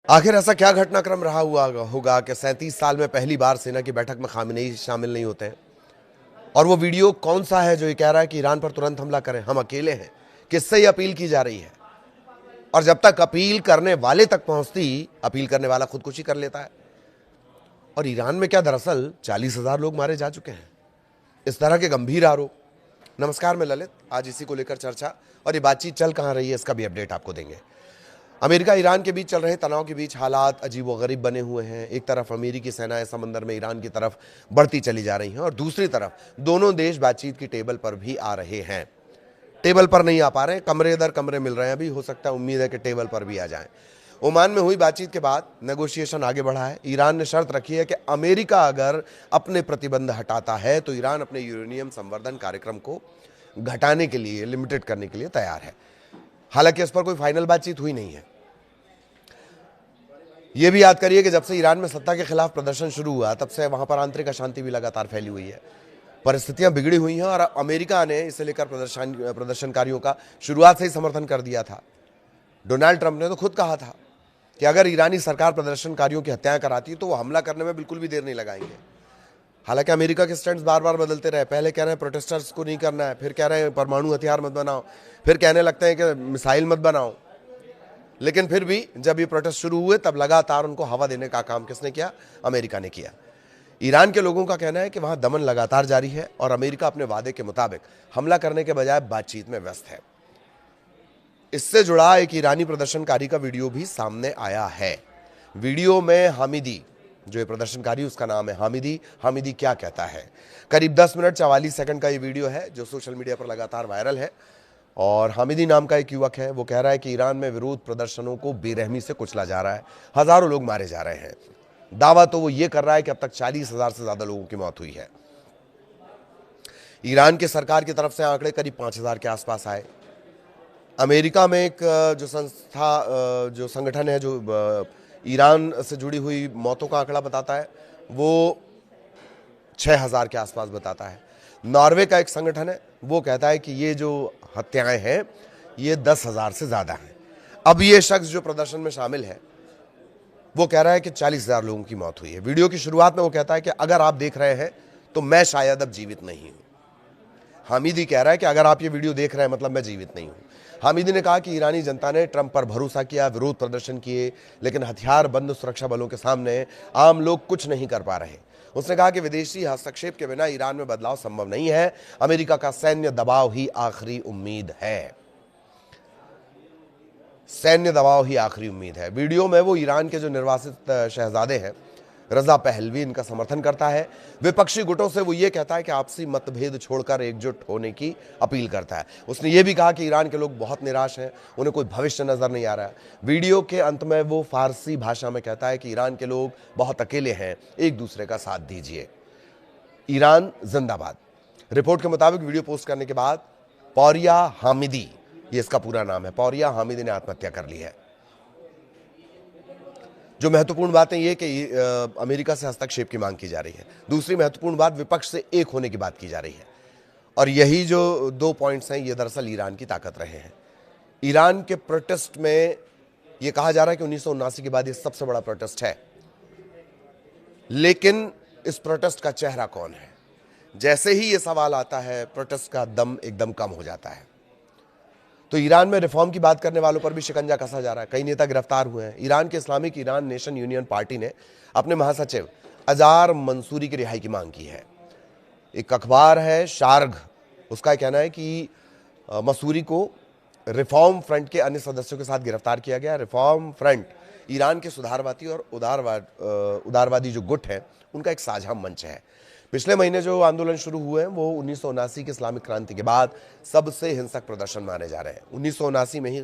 आखिर ऐसा क्या घटनाक्रम रहा हुआ होगा कि 37 साल में पहली बार सेना की बैठक में खामेनेई शामिल नहीं होते हैं? और वो वीडियो कौन सा है जो ये कह रहा है कि ईरान पर तुरंत हमला करें, हम अकेले हैं? किससे ये अपील की जा रही है? और जब तक अपील करने वाले तक पहुंचती, अपील करने वाला खुदकुशी कर लेता है। और ईरान में क्या दरअसल 40,000 लोग मारे जा चुके हैं? इस तरह के गंभीर आरोप। नमस्कार, मैं ललित। आज इसी को लेकर चर्चा और ये बातचीत चल कहां रही है इसका भी अपडेट आपको देंगे। अमेरिका ईरान के बीच चल रहे तनाव के बीच हालात अजीबोगरीब बने हुए हैं। एक तरफ अमेरिकी सेनाएं समंदर में ईरान की तरफ बढ़ती चली जा रही हैं और दूसरी तरफ दोनों देश बातचीत की टेबल पर भी आ रहे हैं। टेबल पर नहीं आ पा रहे हैं, कमरे दर कमरे मिल रहे हैं। अभी हो सकता है, उम्मीद है कि टेबल पर भी आ जाएं। ओमान में हुई बातचीत के बाद नेगोशिएशन आगे बढ़ा है। ईरान ने शर्त रखी है कि अमेरिका अगर अपने प्रतिबंध हटाता है तो ईरान अपने यूरेनियम संवर्धन कार्यक्रम को घटाने के लिए, लिमिटेड करने के लिए तैयार है। हालांकि इस पर कोई फाइनल बातचीत हुई नहीं है। यह भी याद करिए कि जब से ईरान में सत्ता के खिलाफ प्रदर्शन शुरू हुआ तब से वहां पर आंतरिक अशांति भी लगातार फैली हुई है। परिस्थितियां बिगड़ी हुई हैं और अमेरिका ने इसे लेकर प्रदर्शनकारियों का शुरुआत से ही समर्थन कर दिया था। डोनाल्ड ट्रंप ने तो खुद कहा था कि अगर ईरानी सरकार प्रदर्शनकारियों की हत्याएं कराती तो वो हमला करने में बिल्कुल भी देर नहीं लगाएंगे। हालांकि अमेरिका के स्टैंड्स बार बार बदलते रहे। पहले कह रहे हैं प्रोटेस्टर्स को नहीं करना है, फिर कह रहे हैं परमाणु हथियार मत बनाओ, फिर कहने लगते हैं कि मिसाइल मत बनाओ। लेकिन फिर भी जब ये प्रोटेस्ट शुरू हुए तब लगातार उनको हवा देने का काम किसने किया? अमेरिका ने किया। ईरान के लोगों का कहना है कि वहां दमन लगातार जारी है और अमेरिका अपने वादे के मुताबिक हमला करने के बजाय बातचीत में व्यस्त है। इससे जुड़ा एक ईरानी प्रदर्शनकारी का वीडियो भी सामने आया है। वीडियो में हामिदी, जो ये प्रदर्शनकारी उसका नाम है हामिदी, हामिदी क्या कहता है? करीब 10 मिनट 44 सेकंड का ये वीडियो है जो सोशल मीडिया पर लगातार वायरल है। और हामिदी नाम का एक युवक है, वो कह रहा है कि ईरान में विरोध प्रदर्शनों को बेरहमी से कुचला जा रहा है, हजारों लोग मारे जा रहे हैं। दावा तो वो ये कर रहा है कि अब तक 40,000 से ज्यादा लोगों की मौत हुई है। ईरान की सरकार की तरफ से आंकड़े करीब 5,000 के आसपास आए। अमेरिका में एक जो संगठन है जो ईरान से जुड़ी हुई मौतों का आंकड़ा बताता है, वो 6,000 के आसपास बताता है। नॉर्वे का एक संगठन है, वो कहता है कि ये जो हत्याएं हैं ये 10,000 से ज्यादा हैं। अब ये शख्स जो प्रदर्शन में शामिल है वो कह रहा है कि 40,000 लोगों की मौत हुई है। वीडियो की शुरुआत में वो कहता है कि अगर आप देख रहे हैं तो मैं शायद अब जीवित नहीं हूं। हामिदी कह रहा है कि अगर आप ये वीडियो देख रहे हैं मतलब मैं जीवित नहीं हूं। हामिदी ने कहा कि ईरानी जनता ने ट्रंप पर भरोसा किया, विरोध प्रदर्शन किए, लेकिन हथियार बंद सुरक्षा बलों के सामने आम लोग कुछ नहीं कर पा रहे। उसने कहा कि विदेशी हस्तक्षेप के बिना ईरान में बदलाव संभव नहीं है, अमेरिका का सैन्य दबाव ही आखिरी उम्मीद है। सैन्य दबाव ही आखिरी उम्मीद है। वीडियो में वो ईरान के जो निर्वासित शहजादे हैं रजा पहलवी, इनका समर्थन करता है। विपक्षी गुटों से वो ये कहता है कि आपसी मतभेद छोड़कर एकजुट होने की अपील करता है। उसने ये भी कहा कि ईरान के लोग बहुत निराश हैं, उन्हें कोई भविष्य नजर नहीं आ रहा है। वीडियो के अंत में वो फारसी भाषा में कहता है कि ईरान के लोग बहुत अकेले हैं, एक दूसरे का साथ दीजिए। ईरान जिंदाबाद। रिपोर्ट के मुताबिक वीडियो पोस्ट करने के बाद पौरिया हामिदी, ये इसका पूरा नाम है, पौरिया हामिदी ने आत्महत्या कर ली है। जो महत्वपूर्ण बात है ये कि अमेरिका से हस्तक्षेप की मांग की जा रही है। दूसरी महत्वपूर्ण बात, विपक्ष से एक होने की बात की जा रही है। और यही जो 2 पॉइंट्स हैं ये दरअसल ईरान की ताकत रहे हैं। ईरान के प्रोटेस्ट में ये कहा जा रहा है कि 1979 के बाद ये सबसे बड़ा प्रोटेस्ट है। लेकिन इस प्रोटेस्ट का चेहरा कौन है? जैसे ही ये सवाल आता है प्रोटेस्ट का दम एकदम कम हो जाता है। तो ईरान में रिफॉर्म की बात करने वालों पर भी शिकंजा कसा जा रहा है। कई नेता गिरफ्तार हुए हैं। ईरान के Islamic Iran nation union party ने अपने महासचिव अजार मंसूरी की रिहाई की मांग की है। एक अखबार है शार्ग, उसका कहना है कि मंसूरी को रिफॉर्म फ्रंट के अन्य सदस्यों के साथ गिरफ्तार किया गया। रिफॉर्म फ्रंट ईरान के सुधारवादी और उदारवादी जो गुट है उनका एक साझा मंच है। पिछले महीने जो आंदोलन शुरू हुए हैं वो 1979 की इस्लामिक क्रांति के बाद सबसे हिंसक प्रदर्शन माने जा रहे हैं। 1979 में ही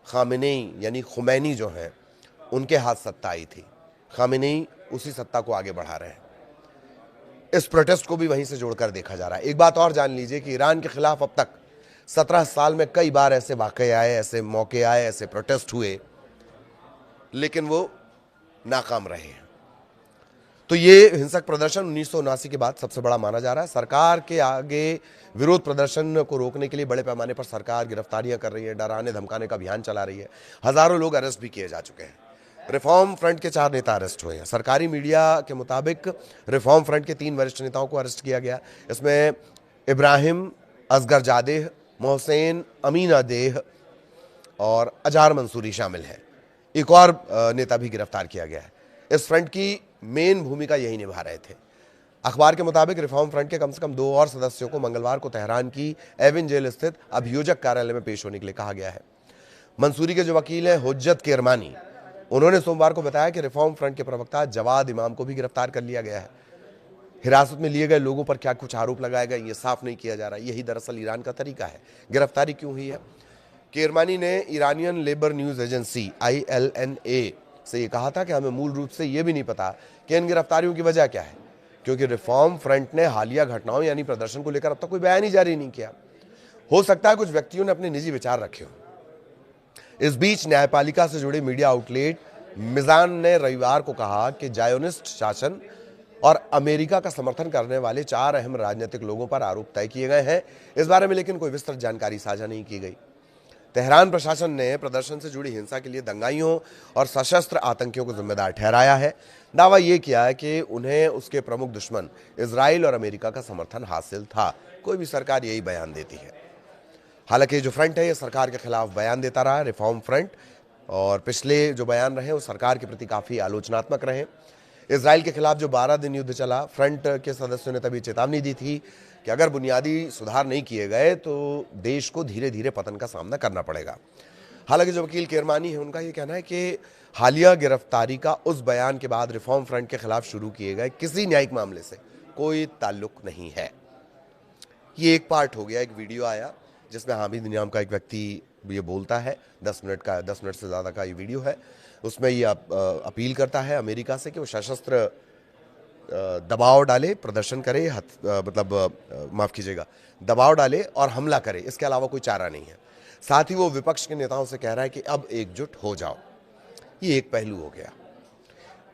खामेनेई यानी खुमैनी जो हैं उनके हाथ सत्ता आई थी। खामेनेई उसी सत्ता को आगे बढ़ा रहे हैं। इस प्रोटेस्ट को भी वहीं से जोड़कर देखा जा रहा है। एक बात और जान लीजिए कि ईरान के खिलाफ अब तक 17 साल में कई बार ऐसे वाकये आए, ऐसे मौके आए, ऐसे प्रोटेस्ट हुए, लेकिन वो नाकाम रहे हैं। तो ये हिंसक प्रदर्शन 1979 के बाद सबसे बड़ा माना जा रहा है। सरकार के आगे विरोध प्रदर्शन को रोकने के लिए बड़े पैमाने पर सरकार गिरफ्तारियां कर रही है, डराने धमकाने का अभियान चला रही है। हजारों लोग अरेस्ट भी किए जा चुके हैं। रिफॉर्म फ्रंट के 4 नेता अरेस्ट हुए हैं। सरकारी मीडिया के मुताबिक रिफॉर्म फ्रंट के 3 वरिष्ठ नेताओं को अरेस्ट किया गया। इसमें इब्राहिम असगर जादेह, मोहसेन अमीना देह और अजार मंसूरी शामिल हैं। एक और नेता भी गिरफ्तार किया गया है। इस फ्रंट की मेन भूमिका यही निभा रहे थे। अखबार के मुताबिक रिफॉर्म फ्रंट के कम से कम 2 और सदस्यों को मंगलवार को तेहरान की एविन जेल स्थित अभियोजक कार्यालय में पेश होने के लिए कहा गया है। मंसूरी के जो वकील हैं हुज्जत किरमानी, उन्होंने सोमवार को बताया कि रिफॉर्म फ्रंट के प्रवक्ता जवाद इमाम को भी गिरफ्तार कर लिया गया है। हिरासत में लिए गए लोगों पर क्या कुछ आरोप लगाए गए ये साफ नहीं किया जा रहा। यही दरअसल ईरान का तरीका है। गिरफ्तारी क्यों हुई है? किरमानी ने Iranian labour news agency ILNA से ये कहा था कि हमें मूल रूप से ये भी नहीं पता कि इन गिरफ्तारियों की वजह क्या है, क्योंकि रिफॉर्म फ्रंट ने हालिया घटनाओं यानी प्रदर्शन को लेकर अब तक कोई बयान ही जारी नहीं किया। हो सकता है कुछ व्यक्तियों ने अपने निजी विचार रखे हों। इस बीच न्यायपालिका से जुड़े मीडिया आउटलेट मिजान ने रविवार को कहा कि जायोनिस्ट शासन और अमेरिका का समर्थन करने वाले 4 अहम राजनीतिक लोगों पर आरोप तय किए गए हैं। इस बारे में लेकिन कोई विस्तृत जानकारी साझा नहीं की गई। तेहरान प्रशासन ने प्रदर्शन से जुड़ी हिंसा के लिए दंगाइयों और सशस्त्र आतंकियों को जिम्मेदार ठहराया है। दावा यह किया है कि उन्हें उसके प्रमुख दुश्मन इजराइल और अमेरिका का समर्थन हासिल था। कोई भी सरकार यही बयान देती है। हालांकि जो फ्रंट है ये सरकार के खिलाफ बयान देता रहा, रिफॉर्म फ्रंट, और पिछले जो बयान रहे वो सरकार के प्रति काफी आलोचनात्मक रहे। इजराइल के खिलाफ जो 12 दिन युद्ध चला, फ्रंट के सदस्यों ने तभी चेतावनी दी थी कि अगर बुनियादी सुधार नहीं किए गए तो देश को धीरे धीरे पतन का सामना करना पड़ेगा। हालांकि जो वकील किरमानी है उनका ये कहना है कि हालिया गिरफ्तारी का उस बयान के बाद रिफॉर्म फ्रंट के खिलाफ शुरू किए गए किसी न्यायिक मामले से कोई ताल्लुक नहीं है। ये एक पार्ट हो गया। एक वीडियो आया जिसमें हामिद नाम का एक व्यक्ति ये बोलता है, 10 मिनट से ज़्यादा का ये वीडियो है। उसमें ये अपील करता है अमेरिका से कि वो सशस्त्र दबाव डाले, प्रदर्शन करे, माफ़ कीजिएगा, दबाव डाले और हमला करे, इसके अलावा कोई चारा नहीं है। साथ ही वो विपक्ष के नेताओं से कह रहा है कि अब एकजुट हो जाओ। ये एक पहलू हो गया।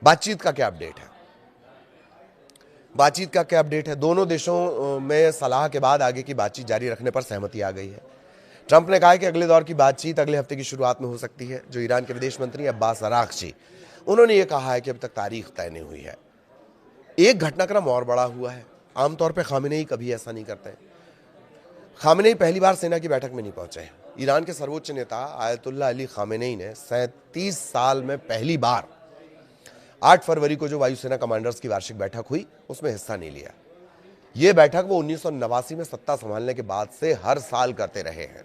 बातचीत का क्या अपडेट है? बातचीत का क्या अपडेट है? दोनों देशों में सलाह के बाद आगे की बातचीत जारी रखने पर सहमति आ गई है। ट्रंप ने कहा है कि अगले दौर की बातचीत अगले हफ्ते की शुरुआत में हो सकती है। जो ईरान के विदेश मंत्री अब्बास अरागची, उन्होंने ये कहा है कि अब तक तारीख तय नहीं हुई है। एक घटनाक्रम और बड़ा हुआ है। आमतौर पर खामेनेई कभी ऐसा नहीं करते। खामेनेई पहली बार सेना की बैठक में नहीं पहुंचे हैं। ईरान के सर्वोच्च नेता आयतुल्लाह अली खामेनेई ने 37 साल में पहली बार 8 फरवरी को जो वायुसेना कमांडर्स की वार्षिक बैठक हुई उसमें हिस्सा नहीं लिया। यह बैठक वो 1989 में सत्ता संभालने के बाद से हर साल करते रहे हैं।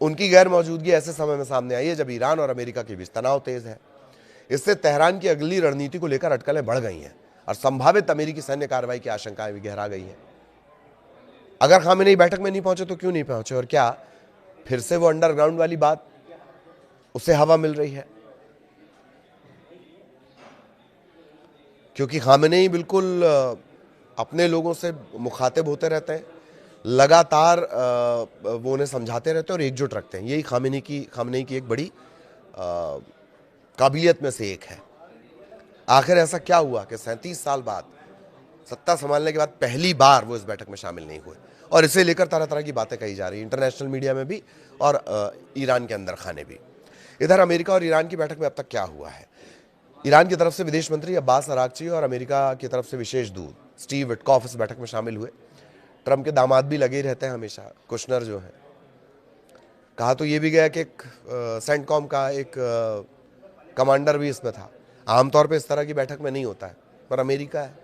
उनकी गैर मौजूदगी ऐसे समय में सामने आई है जब ईरान और अमेरिका के बीच तनाव तेज है। इससे तेहरान की अगली रणनीति को लेकर अटकलें बढ़ गई हैं और संभावित अमेरिकी सैन्य कार्रवाई की आशंकाएं भी गहरा गई हैं। अगर खामेनेई बैठक में नहीं पहुंचे तो क्यों नहीं पहुंचे, और क्या फिर से वो अंडरग्राउंड वाली बात उसे हवा मिल रही है? क्योंकि खामेनेई बिल्कुल अपने लोगों से मुखातिब होते रहते हैं, लगातार वो उन्हें समझाते रहते हैं और एकजुट रखते हैं। यही खामेनेई की एक बड़ी काबिलियत में से एक है। आखिर ऐसा क्या हुआ कि 37 साल बाद, सत्ता संभालने के बाद पहली बार वो इस बैठक में शामिल नहीं हुए, और इसे लेकर तरह तरह की बातें कही जा रही है, इंटरनेशनल मीडिया में भी और ईरान के अंदर खाने भी। इधर अमेरिका और ईरान की बैठक में अब तक क्या हुआ है? ईरान की तरफ से विदेश मंत्री अब्बास अरागची और अमेरिका की तरफ से विशेष दूत स्टीव विटकॉफ इस बैठक में शामिल हुए। ट्रंप के दामाद भी लगे रहते हैं हमेशा, कुशनर जो है। कहा तो ये भी गया कि एक सेंटकॉम का एक कमांडर भी इसमें था। आमतौर पे इस तरह की बैठक में नहीं होता है, पर अमेरिका है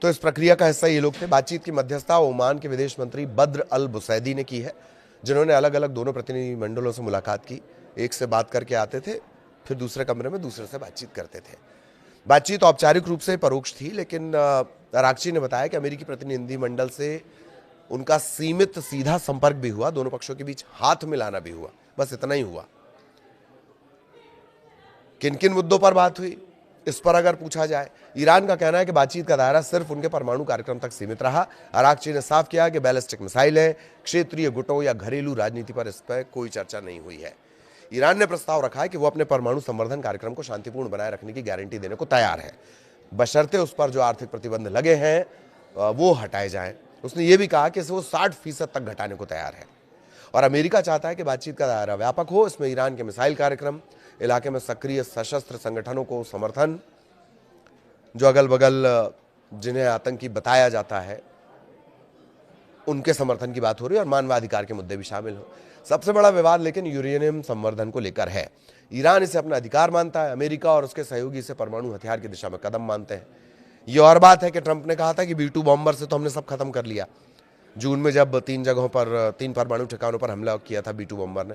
तो इस प्रक्रिया का हिस्सा ये लोग थे। बातचीत की मध्यस्थता ओमान के विदेश मंत्री बद्र अल बुसैदी ने की है, जिन्होंने अलग अलग दोनों प्रतिनिधिमंडलों से मुलाकात की। एक से बात करके आते थे, फिर दूसरे कमरे में दूसरे से बातचीत करते थे। बातचीत औपचारिक रूप से परोक्ष थी, लेकिन अरागची ने बताया कि अमेरिकी प्रतिनिधिमंडल से उनका सीमित सीधा संपर्क भी हुआ, दोनों पक्षों के बीच हाथ मिलाना भी हुआ, बस इतना ही हुआ। किन किन मुद्दों पर बात हुई इस पर अगर पूछा जाए, ईरान का कहना है कि बातचीत का दायरा सिर्फ उनके परमाणु कार्यक्रम तक सीमित रहा। अरागची ने साफ किया कि बैलिस्टिक मिसाइलें, क्षेत्रीय गुटों या घरेलू राजनीति पर इस पर कोई चर्चा नहीं हुई है। ईरान ने प्रस्ताव रखा है कि वो अपने परमाणु संवर्धन कार्यक्रम को शांतिपूर्ण बनाए रखने की गारंटी देने को तैयार है, बशर्ते उस पर जो आर्थिक प्रतिबंध लगे हैं वो हटाए जाएं। उसने ये भी कहा कि वो 60% तक घटाने को तैयार है। और अमेरिका चाहता है कि बातचीत का दायरा व्यापक हो, इसमें ईरान के मिसाइल कार्यक्रम, इलाके में सक्रिय सशस्त्र संगठनों को समर्थन, जो अगल बगल जिन्हें आतंकी बताया जाता है उनके समर्थन की बात हो रही है, और मानवाधिकार के मुद्दे भी शामिल हो। सबसे बड़ा विवाद लेकिन यूरेनियम संवर्धन को लेकर है। ईरान इसे अपना अधिकार मानता है, अमेरिका और उसके सहयोगी इसे परमाणु हथियार की दिशा में कदम मानते हैं। ये और बात है कि ट्रंप ने कहा था कि B-2 बॉम्बर से तो हमने सब खत्म कर लिया। जून में जब 3 परमाणु ठिकानों पर हमला किया था B-2 बॉम्बर ने,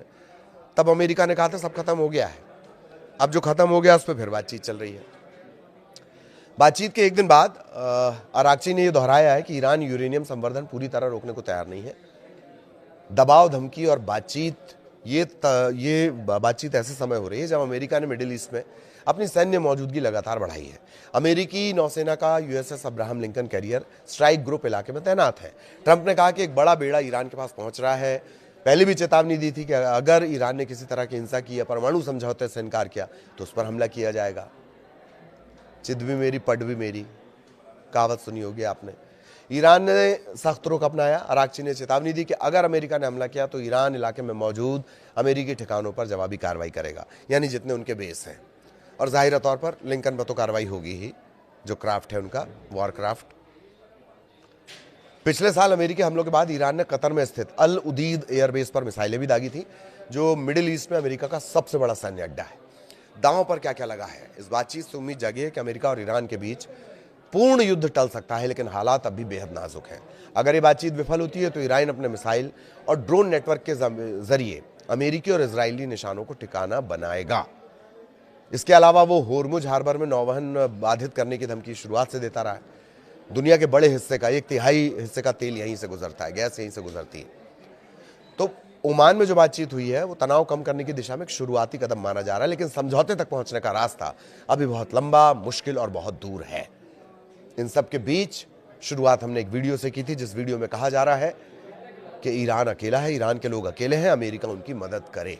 तब अमेरिका ने कहा था सब खत्म हो गया है। अब जो खत्म हो गया उस पर फिर बातचीत चल रही है। बातचीत के एक दिन बाद अराक्ची ने यह दोहराया है कि ईरान यूरेनियम संवर्धन पूरी तरह रोकने को तैयार नहीं है। दबाव, धमकी और बातचीत, ये बातचीत ऐसे समय हो रही है जब अमेरिका ने मिडिल ईस्ट में अपनी सैन्य मौजूदगी लगातार बढ़ाई है। अमेरिकी नौसेना का USS Abraham Lincoln carrier strike group इलाके में तैनात है। ट्रंप ने कहा कि एक बड़ा बेड़ा ईरान के पास पहुंच रहा है। पहले भी चेतावनी दी थी कि अगर ईरान ने किसी तरह की हिंसा की या परमाणु समझौते से इनकार किया तो उस पर हमला किया जाएगा। चिद भी मेरी पट भी मेरी, कहावत सुनी होगी आपने। ईरान ने सख्त रुख अपनाया। अराक्ची ने चेतावनी दी कि अगर अमेरिका ने हमला किया तो ईरान इलाके में मौजूद अमेरिकी ठिकानों पर जवाबी कार्रवाई करेगा, यानी जितने उनके बेस हैं। और जाहिर तौर पर लिंकन पर तो कार्रवाई होगी ही, जो क्राफ्ट है उनका, वॉर क्राफ्ट। पिछले साल अमेरिकी हमलों के बाद ईरान ने कतर में स्थित अल उदीद एयरबेस पर मिसाइलें भी दागी थी, जो मिडिल ईस्ट में अमेरिका का सबसे बड़ा सैन्य अड्डा है। दांव पर क्या क्या लगा है? इस बातचीत से उम्मीद जागी है कि अमेरिका और ईरान के बीच पूर्ण युद्ध टल सकता है, लेकिन हालात अब भी बेहद नाजुक हैं। अगर ये बातचीत विफल होती है तो ईरान अपने मिसाइल और ड्रोन नेटवर्क के जरिए अमेरिकी और इजरायली निशानों को ठिकाना बनाएगा। इसके अलावा वो होर्मुज हार्बर में नौवहन बाधित करने की धमकी शुरुआत से देता रहा है। दुनिया के बड़े हिस्से का 1/3 हिस्से का तेल यहीं से गुजरता है, गैस यहीं से गुजरती है। तो ओमान में जो बातचीत हुई है वो तनाव कम करने की दिशा में एक शुरुआती कदम माना जा रहा है, लेकिन समझौते तक पहुंचने का रास्ता अभी बहुत लंबा, मुश्किल और बहुत दूर है। इन सब के बीच शुरुआत हमने एक वीडियो से की थी, जिस वीडियो में कहा जा रहा है कि ईरान अकेला है, ईरान के लोग अकेले हैं, अमेरिका उनकी मदद करे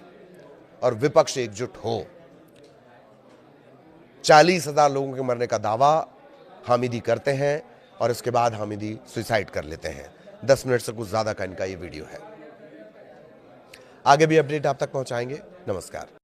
और विपक्ष एकजुट हो। 40,000 लोगों के मरने का दावा हामिदी करते हैं और इसके बाद हामिदी सुसाइड कर लेते हैं। 10 मिनट से कुछ ज्यादा का इनका ये वीडियो है। आगे भी अपडेट आप तक पहुंचाएंगे। नमस्कार।